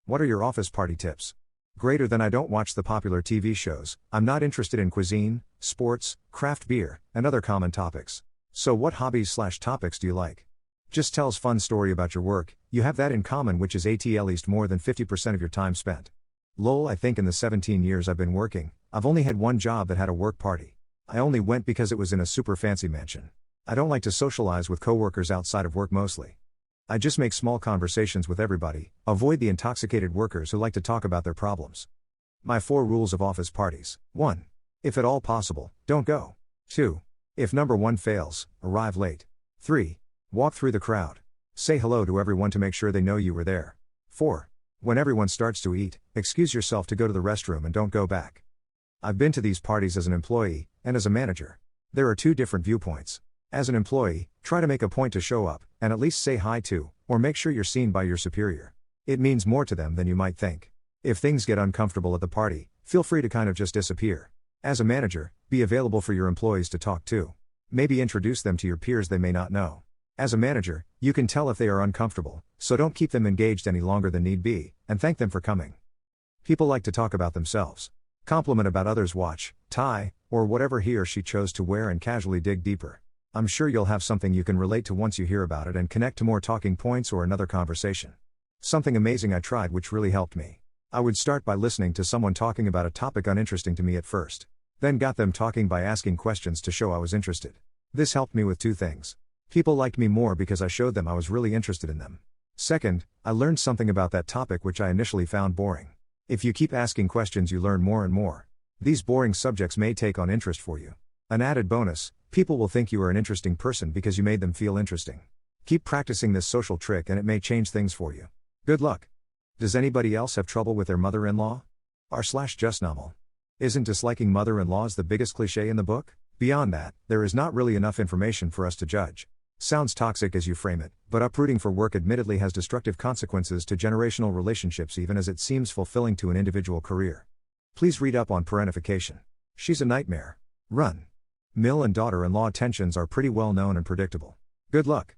What are your office party tips? Greater than I don't watch the popular TV shows, I'm not interested in cuisine, sports, craft beer, and other common topics. So what hobbies/topics do you like? Just tells fun story about your work, you have that in common, which is at least more than 50% of your time spent. Lol, I think in the 17 years I've been working, I've only had one job that had a work party. I only went because it was in a super fancy mansion. I don't like to socialize with coworkers outside of work mostly. I just make small conversations with everybody, avoid the intoxicated workers who like to talk about their problems. My 4 rules of office parties. 1. If at all possible, don't go. 2. If number 1 fails, arrive late. 3. Walk through the crowd. Say hello to everyone to make sure they know you were there. 4. When everyone starts to eat, excuse yourself to go to the restroom and don't go back. I've been to these parties as an employee, and as a manager. There are 2 different viewpoints. As an employee, try to make a point to show up, and at least say hi to, or make sure you're seen by your superior. It means more to them than you might think. If things get uncomfortable at the party, feel free to kind of just disappear. As a manager, be available for your employees to talk to. Maybe introduce them to your peers they may not know. As a manager, you can tell if they are uncomfortable, so don't keep them engaged any longer than need be, and thank them for coming. People like to talk about themselves. Compliment about others' watch, tie, or whatever he or she chose to wear and casually dig deeper. I'm sure you'll have something you can relate to once you hear about it and connect to more talking points or another conversation. Something amazing I tried which really helped me. I would start by listening to someone talking about a topic uninteresting to me at first. Then got them talking by asking questions to show I was interested. This helped me with 2 things. People liked me more because I showed them I was really interested in them. Second, I learned something about that topic which I initially found boring. If you keep asking questions you learn more and more. These boring subjects may take on interest for you. An added bonus, people will think you are an interesting person because you made them feel interesting. Keep practicing this social trick and it may change things for you. Good luck. Does anybody else have trouble with their mother-in-law? R/just normal. Isn't disliking mother-in-laws the biggest cliché in the book? Beyond that, there is not really enough information for us to judge. Sounds toxic as you frame it, but uprooting for work admittedly has destructive consequences to generational relationships even as it seems fulfilling to an individual career. Please read up on parentification. She's a nightmare. Run. Mill and daughter-in-law tensions are pretty well known and predictable. Good luck.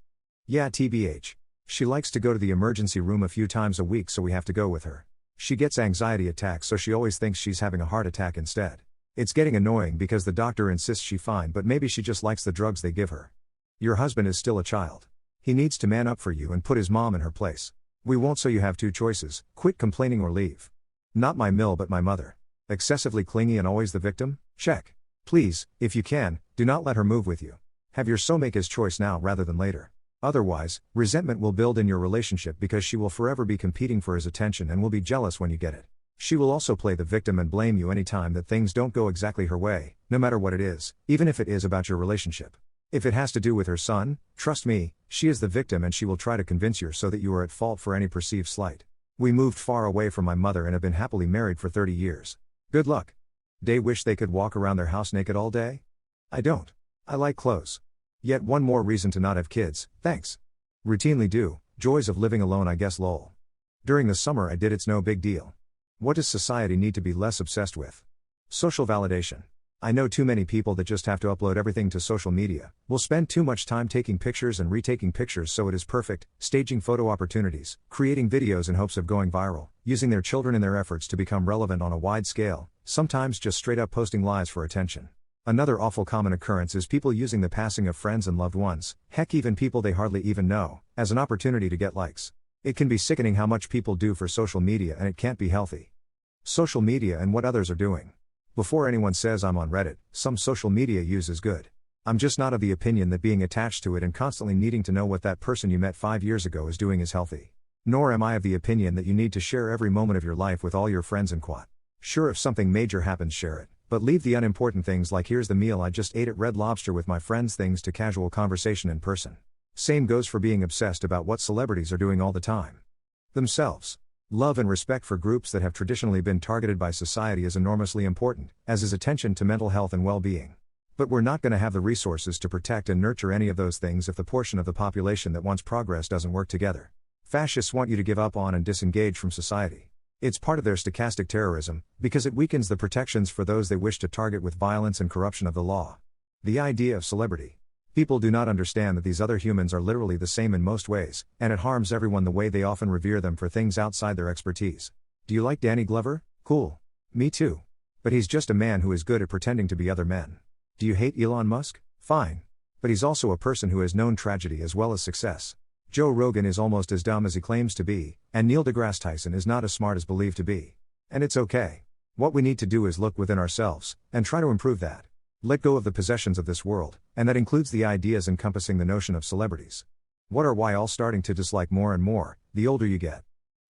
Yeah, TBH. She likes to go to the emergency room a few times a week so we have to go with her. She gets anxiety attacks so she always thinks she's having a heart attack instead. It's getting annoying because the doctor insists she's fine but maybe she just likes the drugs they give her. Your husband is still a child. He needs to man up for you and put his mom in her place. We won't, so you have 2 choices, quit complaining or leave. Not my mill but my mother. Excessively clingy and always the victim? Check. Please, if you can, do not let her move with you. Have your soul make his choice now rather than later. Otherwise, resentment will build in your relationship because she will forever be competing for his attention and will be jealous when you get it. She will also play the victim and blame you anytime that things don't go exactly her way, no matter what it is, even if it is about your relationship. If it has to do with her son, trust me, she is the victim and she will try to convince you so that you are at fault for any perceived slight. We moved far away from my mother and have been happily married for 30 years. Good luck. They wish they could walk around their house naked all day? I don't. I like clothes. Yet one more reason to not have kids, thanks. Routinely do, joys of living alone I guess lol. During the summer I did, it's no big deal. What does society need to be less obsessed with? Social validation. I know too many people that just have to upload everything to social media, will spend too much time taking pictures and retaking pictures so it is perfect, staging photo opportunities, creating videos in hopes of going viral, using their children in their efforts to become relevant on a wide scale, sometimes just straight up posting lies for attention. Another awful common occurrence is people using the passing of friends and loved ones, heck even people they hardly even know, as an opportunity to get likes. It can be sickening how much people do for social media and it can't be healthy. Social media and what others are doing. Before anyone says I'm on Reddit, some social media use is good. I'm just not of the opinion that being attached to it and constantly needing to know what that person you met 5 years ago is doing is healthy. Nor am I of the opinion that you need to share every moment of your life with all your friends and quat. Sure, if something major happens, share it, but leave the unimportant things like here's the meal I just ate at Red Lobster with my friends things to casual conversation in person. Same goes for being obsessed about what celebrities are doing all the time. Themselves. Love and respect for groups that have traditionally been targeted by society is enormously important, as is attention to mental health and well-being. But we're not going to have the resources to protect and nurture any of those things if the portion of the population that wants progress doesn't work together. Fascists want you to give up on and disengage from society. It's part of their stochastic terrorism, because it weakens the protections for those they wish to target with violence and corruption of the law. The idea of celebrity. People do not understand that these other humans are literally the same in most ways, and it harms everyone the way they often revere them for things outside their expertise. Do you like Danny Glover? Cool. Me too. But he's just a man who is good at pretending to be other men. Do you hate Elon Musk? Fine. But he's also a person who has known tragedy as well as success. Joe Rogan is almost as dumb as he claims to be, and Neil deGrasse Tyson is not as smart as believed to be. And it's okay. What we need to do is look within ourselves, and try to improve that. Let go of the possessions of this world, and that includes the ideas encompassing the notion of celebrities. What are we all starting to dislike more and more, the older you get?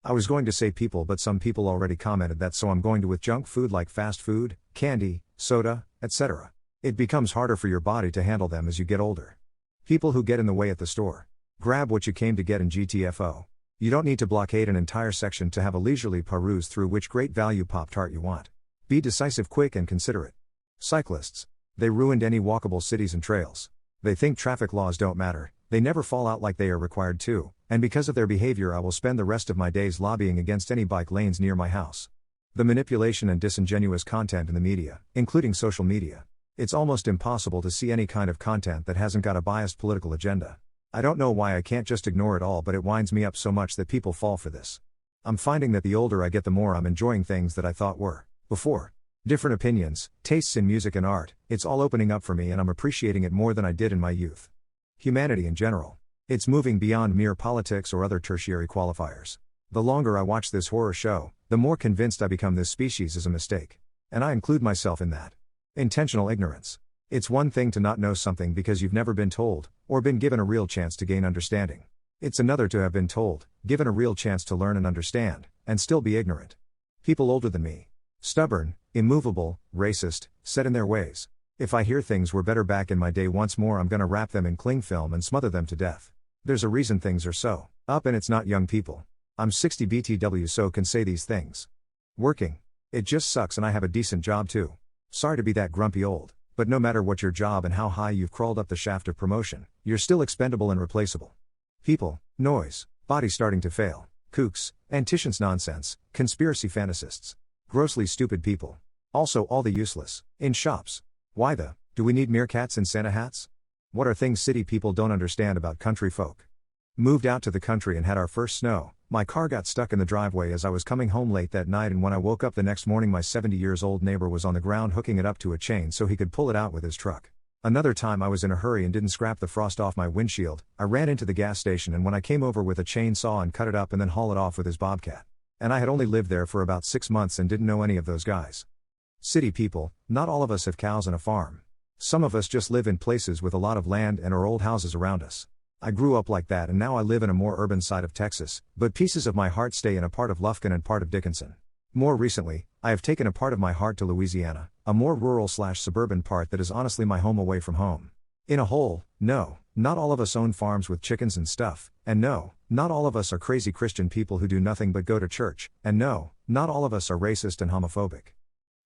I was going to say people, but some people already commented that, so I'm going to with junk food like fast food, candy, soda, etc. It becomes harder for your body to handle them as you get older. People who get in the way at the store. Grab what you came to get in GTFO. You don't need to blockade an entire section to have a leisurely peruse through which great value Pop-Tart you want. Be decisive, quick and considerate. Cyclists. They ruined any walkable cities and trails. They think traffic laws don't matter, they never fall out like they are required to, and because of their behavior I will spend the rest of my days lobbying against any bike lanes near my house. The manipulation and disingenuous content in the media, including social media. It's almost impossible to see any kind of content that hasn't got a biased political agenda. I don't know why I can't just ignore it all, but it winds me up so much that people fall for this. I'm finding that the older I get, the more I'm enjoying things that I thought were, before, different opinions, tastes in music and art. It's all opening up for me and I'm appreciating it more than I did in my youth. Humanity in general. It's moving beyond mere politics or other tertiary qualifiers. The longer I watch this horror show, the more convinced I become this species is a mistake. And I include myself in that. Intentional ignorance. It's one thing to not know something because you've never been told, or been given a real chance to gain understanding. It's another to have been told, given a real chance to learn and understand, and still be ignorant. People older than me. Stubborn, immovable, racist, set in their ways. If I hear things were better back in my day once more, I'm gonna wrap them in cling film and smother them to death. There's a reason things are so up, and it's not young people. I'm 60 BTW, so can say these things. Working. It just sucks, and I have a decent job too. Sorry to be that grumpy old, but no matter what your job and how high you've crawled up the shaft of promotion, you're still expendable and replaceable. People, noise, body starting to fail, kooks, antitions, nonsense, conspiracy fantasists. Grossly stupid people. Also all the useless, in shops. Why do we need meerkats in Santa hats? What are things city people don't understand about country folk? Moved out to the country and had our first snow. My car got stuck in the driveway as I was coming home late that night, and when I woke up the next morning my 70-year-old neighbor was on the ground hooking it up to a chain so he could pull it out with his truck. Another time I was in a hurry and didn't scrap the frost off my windshield. I ran into the gas station, and when I came over with a chainsaw and cut it up and then haul it off with his bobcat. And I had only lived there for about 6 months and didn't know any of those guys. City people, not all of us have cows and a farm. Some of us just live in places with a lot of land and our old houses around us. I grew up like that, and now I live in a more urban side of Texas, but pieces of my heart stay in a part of Lufkin and part of Dickinson. More recently, I have taken a part of my heart to Louisiana, a more rural/suburban part that is honestly my home away from home. In a whole, no, not all of us own farms with chickens and stuff, and no, not all of us are crazy Christian people who do nothing but go to church, and no, not all of us are racist and homophobic.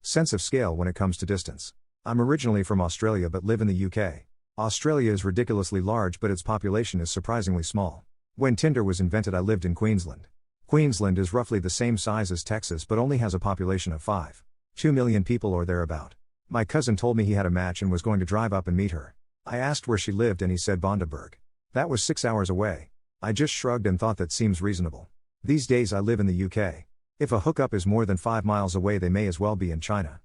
Sense of scale when it comes to distance. I'm originally from Australia but live in the UK. Australia is ridiculously large, but its population is surprisingly small. When Tinder was invented I lived in Queensland. Queensland is roughly the same size as Texas but only has a population of 5.2 million people or thereabout. My cousin told me he had a match and was going to drive up and meet her. I asked where she lived and he said Bundaberg. That was 6 hours away. I just shrugged and thought that seems reasonable. These days I live in the UK. If a hookup is more than 5 miles away they may as well be in China.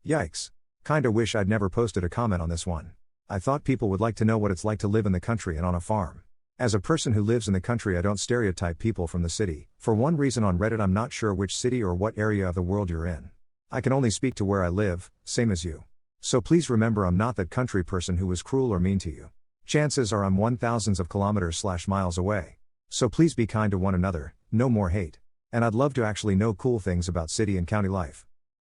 Yikes. Kinda wish I'd never posted a comment on this one. I thought people would like to know what it's like to live in the country and on a farm. As a person who lives in the country I don't stereotype people from the city. For one reason, on Reddit I'm not sure which city or what area of the world you're in. I can only speak to where I live, same as you. So please remember I'm not that country person who was cruel or mean to you. Chances are I'm 1,000s of kilometers/miles away. So please be kind to one another, no more hate. And I'd love to actually know cool things about city and county life.